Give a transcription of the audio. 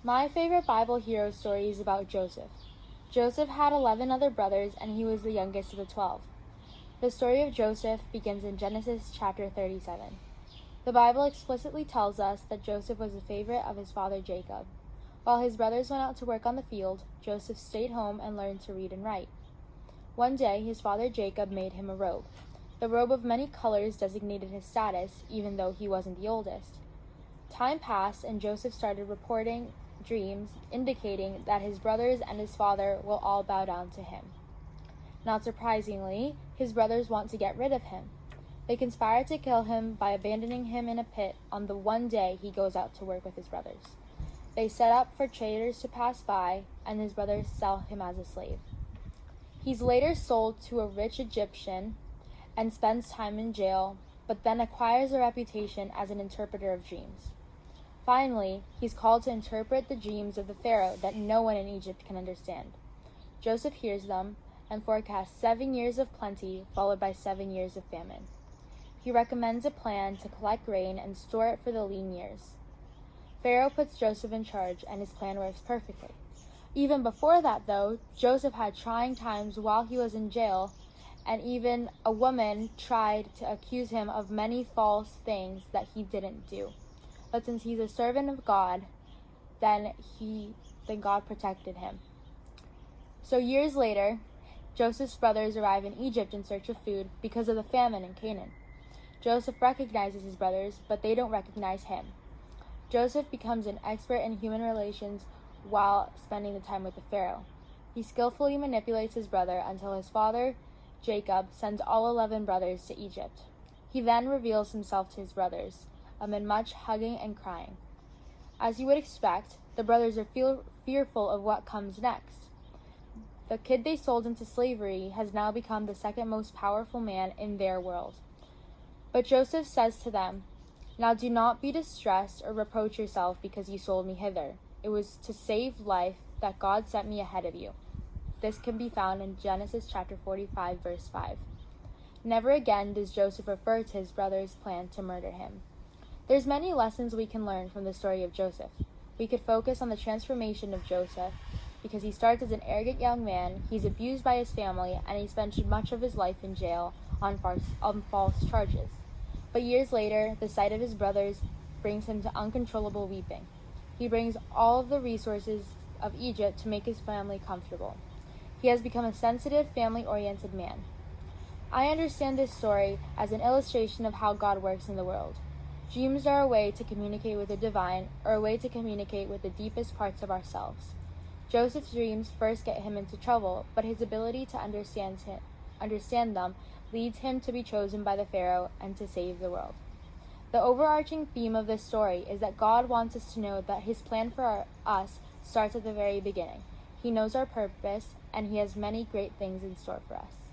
My favorite Bible hero story is about Joseph. Joseph had 11 other brothers, and he was the youngest of the 12. The story of Joseph begins in Genesis chapter 37. The Bible explicitly tells us that Joseph was a favorite of his father Jacob. While his brothers went out to work on the field, Joseph stayed home and learned to read and write. One day, his father Jacob made him a robe. The robe of many colors designated his status, even though he wasn't the oldest. Time passed, and Joseph started reporting dreams indicating that his brothers and his father will all bow down to him. Not surprisingly, his brothers want to get rid of him. They conspire to kill him by abandoning him in a pit on the one day he goes out to work with his brothers. They set up for traders to pass by, and his brothers sell him as a slave. He's later sold to a rich Egyptian and spends time in jail, but then acquires a reputation as an interpreter of dreams. Finally, he's called to interpret the dreams of the Pharaoh that no one in Egypt can understand. Joseph hears them and forecasts 7 years of plenty, followed by 7 years of famine. He recommends a plan to collect grain and store it for the lean years. Pharaoh puts Joseph in charge, and his plan works perfectly. Even before that, though, Joseph had trying times while he was in jail, and even a woman tried to accuse him of many false things that he didn't do. But since he's a servant of God, then God protected him. So years later, Joseph's brothers arrive in Egypt in search of food because of the famine in Canaan. Joseph recognizes his brothers, but they don't recognize him. Joseph becomes an expert in human relations while spending the time with the Pharaoh. He skillfully manipulates his brother until his father, Jacob, sends all 11 brothers to Egypt. He then reveals himself to his brothers, amid much hugging and crying. As you would expect, the brothers are fearful of what comes next. The kid they sold into slavery has now become the second most powerful man in their world. But Joseph says to them, "Now do not be distressed or reproach yourself because you sold me hither. It was to save life that God sent me ahead of you." This can be found in Genesis chapter 45, verse 5. Never again does Joseph refer to his brother's plan to murder him. There's many lessons we can learn from the story of Joseph. We could focus on the transformation of Joseph because he starts as an arrogant young man, he's abused by his family, and he spends much of his life in jail on false charges. But years later, the sight of his brothers brings him to uncontrollable weeping. He brings all of the resources of Egypt to make his family comfortable. He has become a sensitive, family-oriented man. I understand this story as an illustration of how God works in the world. Dreams are a way to communicate with the divine, or a way to communicate with the deepest parts of ourselves. Joseph's dreams first get him into trouble, but his ability to understand them leads him to be chosen by the Pharaoh and to save the world. The overarching theme of this story is that God wants us to know that his plan for us starts at the very beginning. He knows our purpose, and he has many great things in store for us.